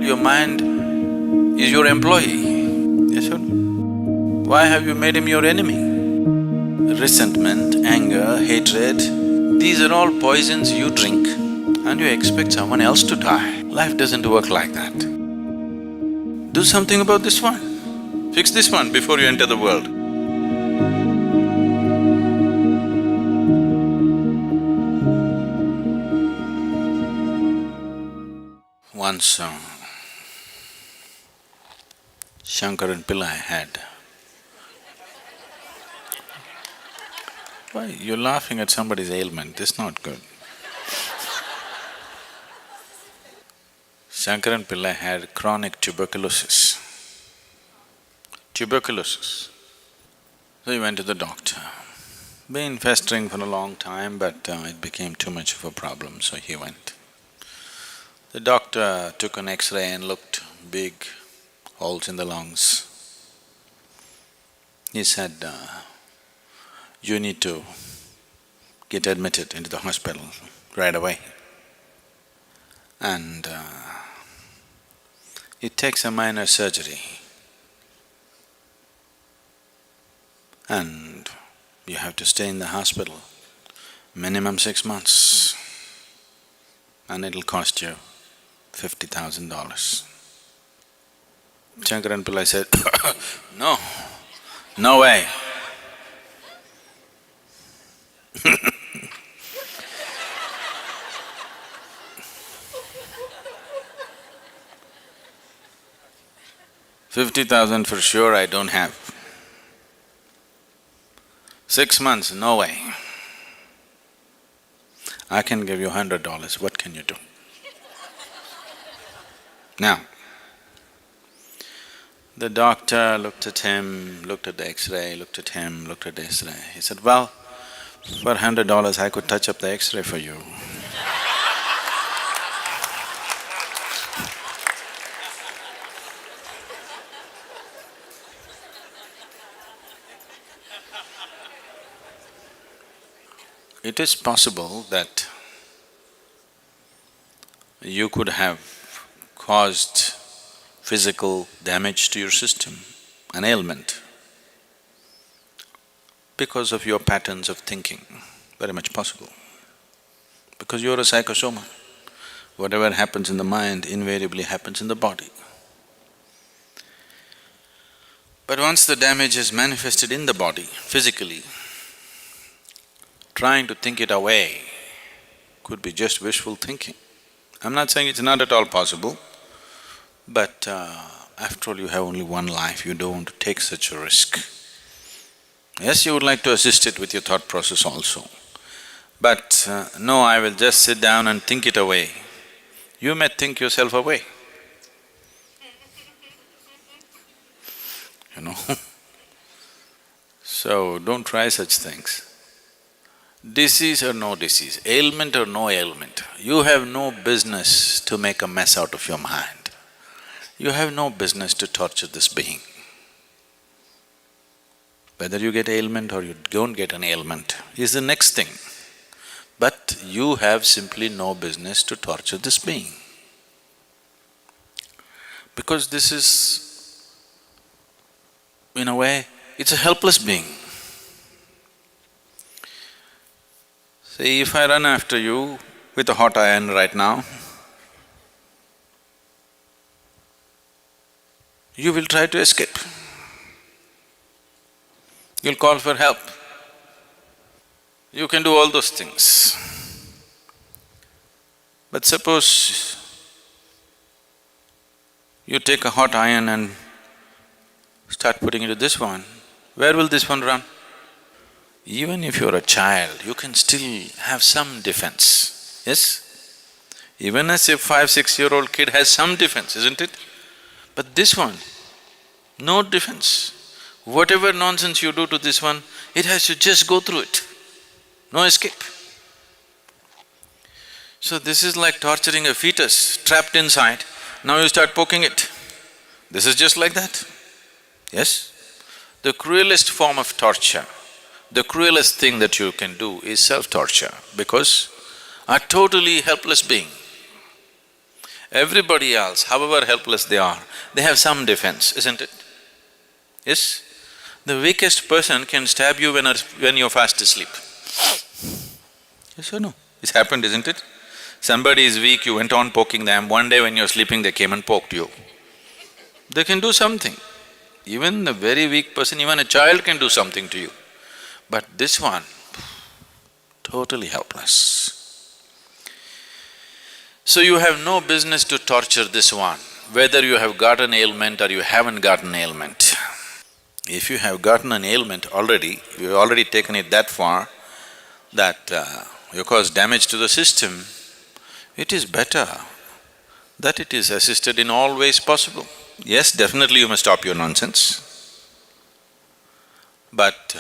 Your mind is your employee, yes or no? Why have you made him your enemy? Resentment, anger, hatred, these are all poisons you drink and you expect someone else to die. Life doesn't work like that. Do something about this one. Fix this one before you enter the world. Once Shankaran Pillai had… Why, you're laughing at somebody's ailment, this is not good. Shankaran Pillai had chronic tuberculosis. Tuberculosis. So he went to the doctor. Been festering for a long time, but it became too much of a problem, so he went. The doctor took an X-ray and looked, big holes in the lungs. He said, you need to get admitted into the hospital right away. And it takes a minor surgery. And you have to stay in the hospital minimum 6 months and it'll cost you $50,000. Shankaran Pillai said, no, no way. $50,000 for sure I don't have. 6 months, no way. I can give you $100, what can you do? Now, the doctor looked at him, looked at the X-ray, looked at him, looked at the X-ray. He said, well, for $100 I could touch up the X-ray for you. It is possible that you could have caused physical damage to your system, an ailment, because of your patterns of thinking, very much possible. Because you're a psychosoma, whatever happens in the mind invariably happens in the body. But once the damage is manifested in the body, physically, trying to think it away could be just wishful thinking. I'm not saying it's not at all possible, but after all you have only one life, you don't want to take such a risk. Yes, you would like to assist it with your thought process also, but no, I will just sit down and think it away. You may think yourself away, you know. So don't try such things. Disease or no disease, ailment or no ailment, you have no business to make a mess out of your mind. You have no business to torture this being. Whether you get ailment or you don't get an ailment is the next thing. But you have simply no business to torture this being. Because this is, in a way, it's a helpless being. See, if I run after you with a hot iron right now, you will try to escape. You'll call for help. You can do all those things. But suppose you take a hot iron and start putting into this one, where will this one run? Even if you're a child, you can still have some defense, yes? Even as a 5-6-year-old kid has some defense, isn't it? But this one, no defense. Whatever nonsense you do to this one, it has to just go through it, no escape. So this is like torturing a fetus trapped inside, now you start poking it. This is just like that, yes? The cruelest form of torture, the cruelest thing that you can do is self-torture, because a totally helpless being Everybody else, however helpless they are, they have some defense, isn't it? Yes? The weakest person can stab you when you're fast asleep. Yes or no? It's happened, isn't it? Somebody is weak, you went on poking them, one day when you're sleeping they came and poked you. They can do something. Even a very weak person, even a child can do something to you. But this one, totally helpless. So you have no business to torture this one, whether you have got an ailment or you haven't got an ailment. If you have gotten an ailment already, you've already taken it that far that you cause damage to the system, it is better that it is assisted in all ways possible. Yes, definitely you must stop your nonsense. But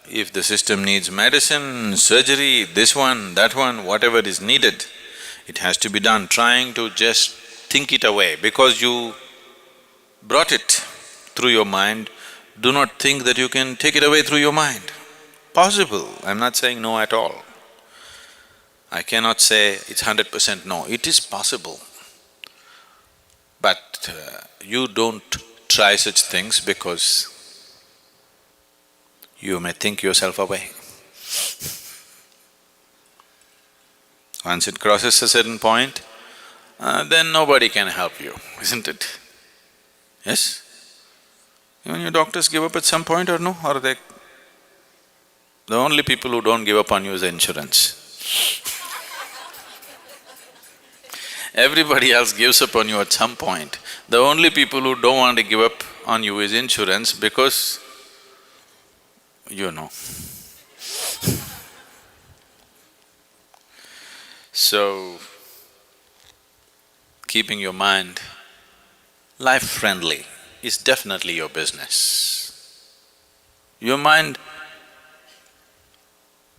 if the system needs medicine, surgery, this one, that one, whatever is needed, it has to be done. Trying to just think it away because you brought it through your mind, do not think that you can take it away through your mind. Possible, I'm not saying no at all. I cannot say it's 100% no, it is possible. But you don't try such things because you may think yourself away. Once it crosses a certain point, then nobody can help you, isn't it? Yes? Even your doctors give up at some point or no? Or they… The only people who don't give up on you is the insurance. Everybody else gives up on you at some point. The only people who don't want to give up on you is insurance because you know. So, keeping your mind life-friendly is definitely your business. Your mind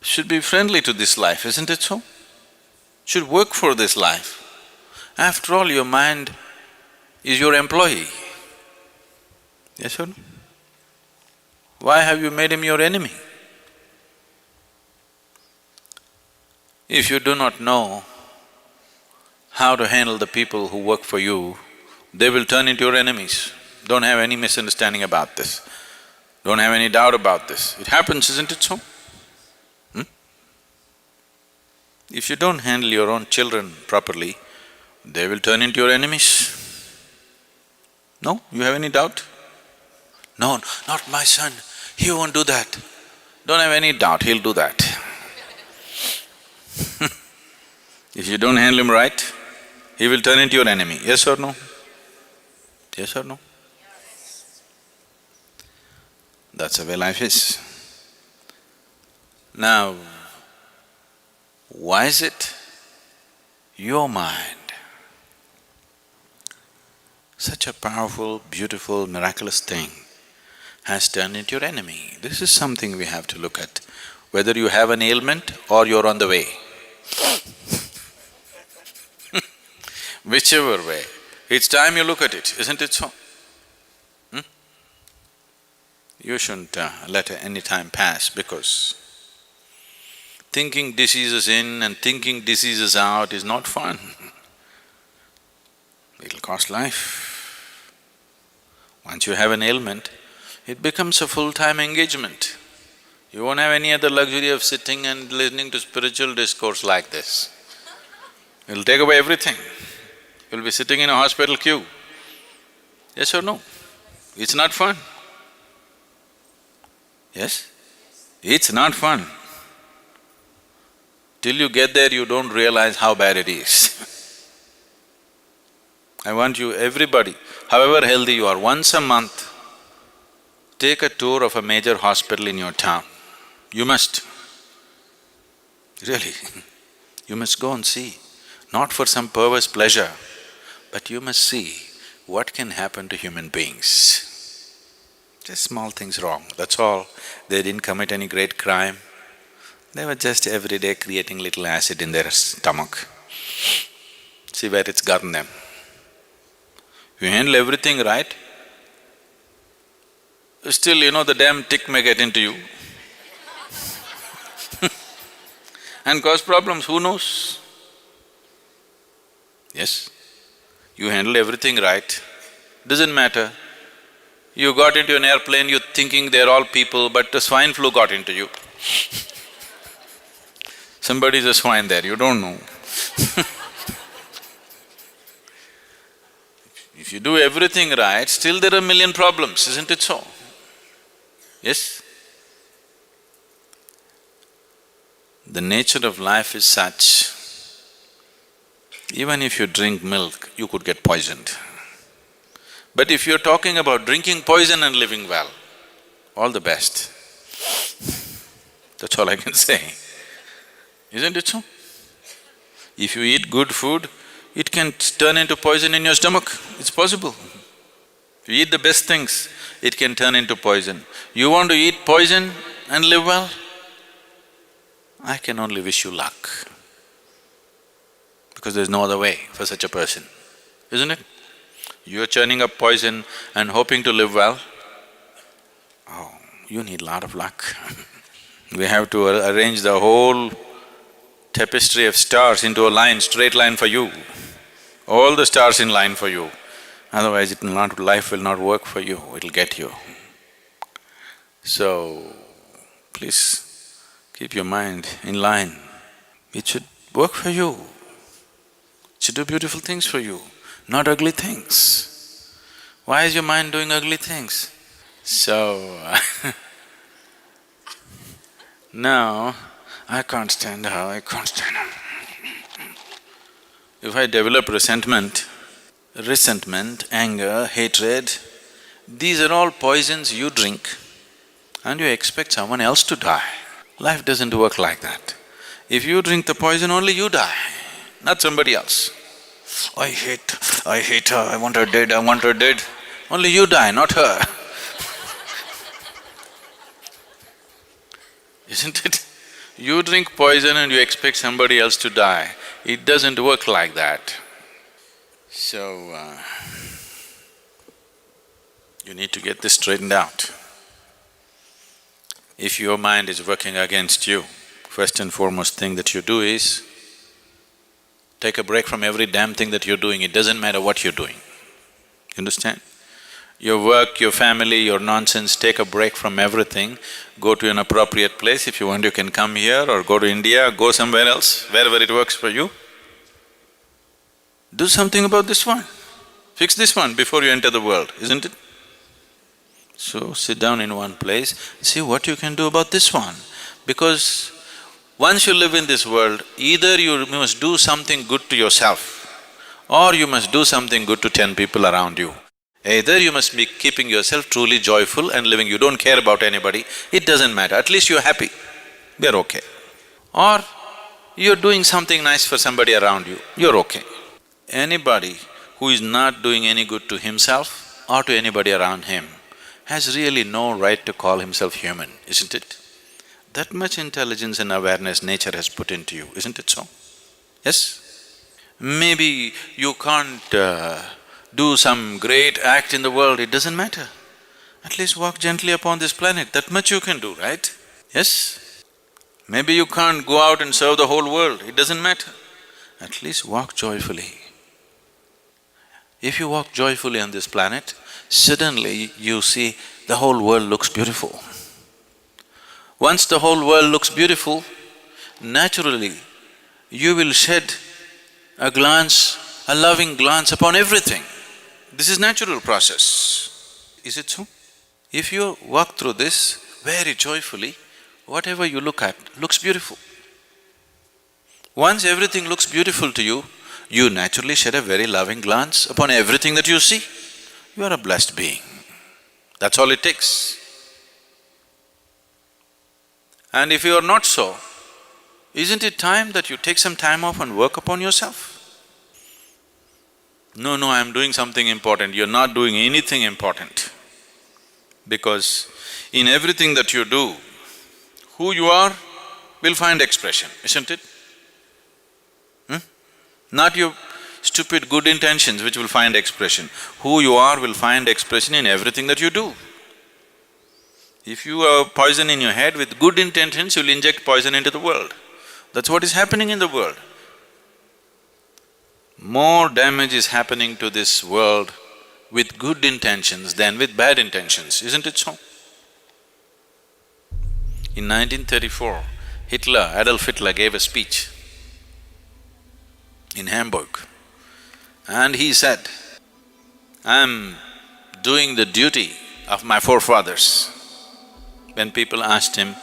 should be friendly to this life, isn't it so? Should work for this life. After all, your mind is your employee. Yes or no? Why have you made him your enemy? If you do not know how to handle the people who work for you, they will turn into your enemies. Don't have any misunderstanding about this. Don't have any doubt about this. It happens, isn't it so? If you don't handle your own children properly, they will turn into your enemies. No? You have any doubt? No, not my son, he won't do that. Don't have any doubt, he'll do that. If you don't handle him right, he will turn into your enemy, yes or no? Yes or no? That's the way life is. Now, why is it your mind, such a powerful, beautiful, miraculous thing, has turned into your enemy? This is something we have to look at, whether you have an ailment or you're on the way. Whichever way, it's time you look at it, isn't it so? You shouldn't let any time pass because thinking diseases in and thinking diseases out is not fun. It'll cost life. Once you have an ailment, it becomes a full-time engagement. You won't have any other luxury of sitting and listening to spiritual discourse like this. It'll take away everything. You'll be sitting in a hospital queue. Yes or no? It's not fun. Yes? It's not fun. Till you get there, you don't realize how bad it is. I want you, everybody, however healthy you are, once a month, take a tour of a major hospital in your town. You must. Really, you must go and see. Not for some perverse pleasure, but you must see what can happen to human beings. Just small things wrong, that's all. They didn't commit any great crime. They were just every day creating little acid in their stomach. See where it's gotten them. You handle everything right, still the damn tick may get into you and cause problems, who knows? Yes? You handle everything right, doesn't matter. You got into an airplane, you're thinking they're all people, but the swine flu got into you. Somebody's a swine there, you don't know. If you do everything right, still there are a million problems, isn't it so? Yes? The nature of life is such, even if you drink milk, you could get poisoned. But if you're talking about drinking poison and living well, all the best. That's all I can say. Isn't it so? If you eat good food, it can turn into poison in your stomach, it's possible. If you eat the best things, it can turn into poison. You want to eat poison and live well? I can only wish you luck, because there's no other way for such a person, isn't it? You're churning up poison and hoping to live well? Oh, you need a lot of luck. We have to arrange the whole tapestry of stars into a line, straight line for you. All the stars in line for you. Otherwise life will not work for you, it'll get you. So, please keep your mind in line. It should work for you. It should do beautiful things for you, not ugly things. Why is your mind doing ugly things? So, now, I can't stand her, I can't stand her. If I develop resentment, anger, hatred, these are all poisons you drink and you expect someone else to die. Life doesn't work like that. If you drink the poison, only you die, not somebody else. I hate her, I want her dead. Only you die, not her. Isn't it? You drink poison and you expect somebody else to die. It doesn't work like that. So, you need to get this straightened out. If your mind is working against you, first and foremost thing that you do is take a break from every damn thing that you're doing, it doesn't matter what you're doing. You understand? Your work, your family, your nonsense, take a break from everything, go to an appropriate place. If you want, you can come here or go to India, go somewhere else, wherever it works for you. Do something about this one. Fix this one before you enter the world, isn't it? So, sit down in one place, see what you can do about this one. Because once you live in this world, either you must do something good to yourself or you must do something good to 10 people around you. Either you must be keeping yourself truly joyful and living, you don't care about anybody, it doesn't matter, at least you're happy, you're okay. Or you're doing something nice for somebody around you, you're okay. Anybody who is not doing any good to himself or to anybody around him has really no right to call himself human, isn't it? That much intelligence and awareness nature has put into you, isn't it so? Yes? Maybe you can't do some great act in the world, it doesn't matter. At least walk gently upon this planet, that much you can do, right? Yes? Maybe you can't go out and serve the whole world, it doesn't matter. At least walk joyfully. If you walk joyfully on this planet, suddenly you see the whole world looks beautiful. Once the whole world looks beautiful, naturally you will shed a glance, a loving glance upon everything. This is natural process, is it so? If you walk through this very joyfully, whatever you look at looks beautiful. Once everything looks beautiful to you, you naturally shed a very loving glance upon everything that you see. You are a blessed being. That's all it takes. And if you are not so, isn't it time that you take some time off and work upon yourself? No, I'm doing something important, you're not doing anything important. Because in everything that you do, who you are will find expression, isn't it? Not your stupid good intentions which will find expression. Who you are will find expression in everything that you do. If you have poison in your head, with good intentions, you'll inject poison into the world. That's what is happening in the world. More damage is happening to this world with good intentions than with bad intentions, isn't it so? In 1934, Adolf Hitler gave a speech in Hamburg, and he said, "I'm doing the duty of my forefathers." When people asked him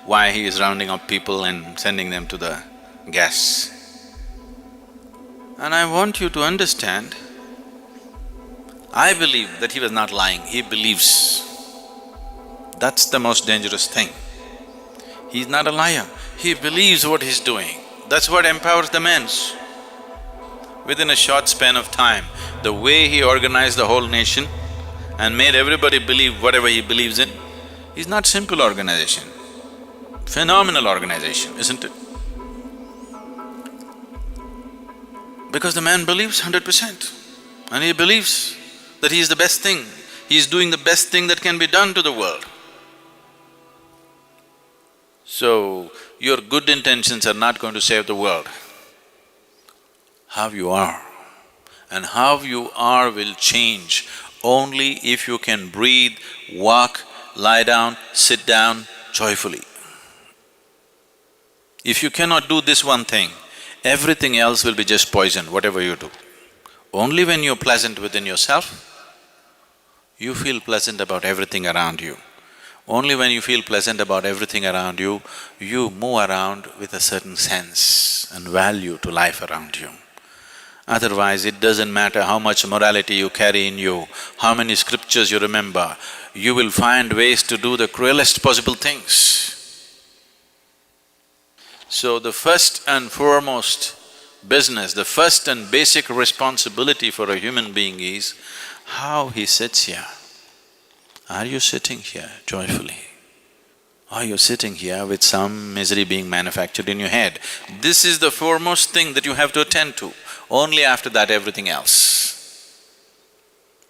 why he is rounding up people and sending them to the gas. And I want you to understand, I believe that he was not lying, he believes. That's the most dangerous thing. He's not a liar, he believes what he's doing. That's what empowers the man. Within a short span of time, the way he organized the whole nation and made everybody believe whatever he believes in, is not simple organization, phenomenal organization, isn't it? Because the man believes 100%, and he believes that he is the best thing, he is doing the best thing that can be done to the world. So, your good intentions are not going to save the world. How you are, and how you are will change only if you can breathe, walk, lie down, sit down joyfully. If you cannot do this one thing, everything else will be just poison, whatever you do. Only when you're pleasant within yourself, you feel pleasant about everything around you. Only when you feel pleasant about everything around you, you move around with a certain sense and value to life around you. Otherwise, it doesn't matter how much morality you carry in you, how many scriptures you remember, you will find ways to do the cruelest possible things. So the first and foremost business, the first and basic responsibility for a human being is how he sits here. Are you sitting here joyfully? Are you sitting here with some misery being manufactured in your head? This is the foremost thing that you have to attend to. Only after that everything else.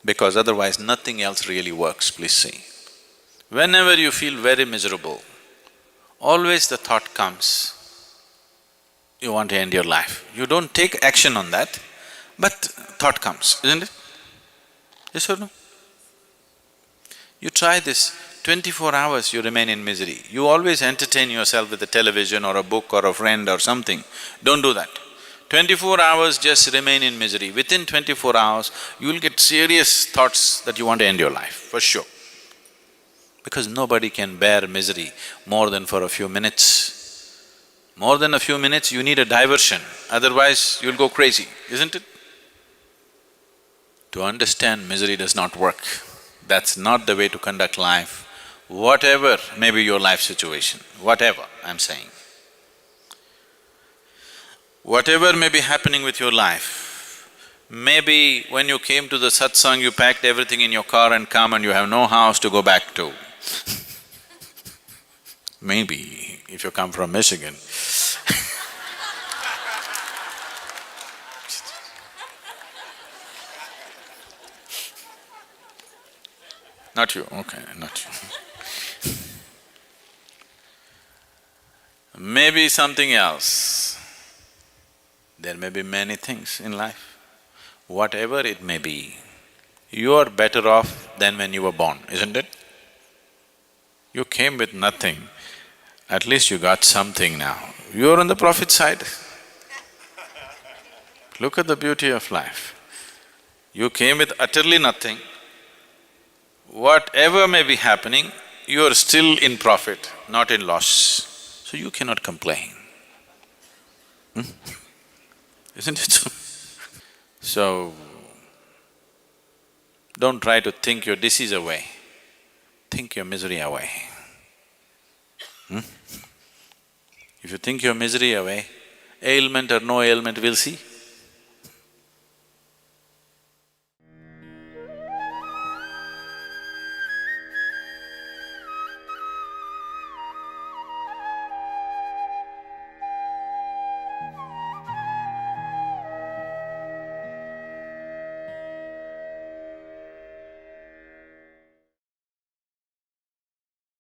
Because otherwise nothing else really works, please see. Whenever you feel very miserable, always the thought comes, you want to end your life. You don't take action on that, but thought comes, isn't it? Yes or no? You try this, 24 hours you remain in misery. You always entertain yourself with a television or a book or a friend or something. Don't do that. 24 hours just remain in misery. Within 24 hours, you will get serious thoughts that you want to end your life, for sure. Because nobody can bear misery more than for a few minutes. More than a few minutes, you need a diversion, otherwise you'll go crazy, isn't it? To understand misery does not work. That's not the way to conduct life, whatever may be your life situation, whatever I'm saying. Whatever may be happening with your life, maybe when you came to the satsang, you packed everything in your car and come and you have no house to go back to. Maybe, if you come from Michigan. Not you, okay, not you. Maybe something else. There may be many things in life. Whatever it may be, you are better off than when you were born, isn't it? You came with nothing, at least you got something now. You're on the profit side. Look at the beauty of life. You came with utterly nothing. Whatever may be happening, you are still in profit, not in loss. So you cannot complain. Isn't it so? So, don't try to think your disease away, think your misery away. If you think your misery away, ailment or no ailment, we'll see.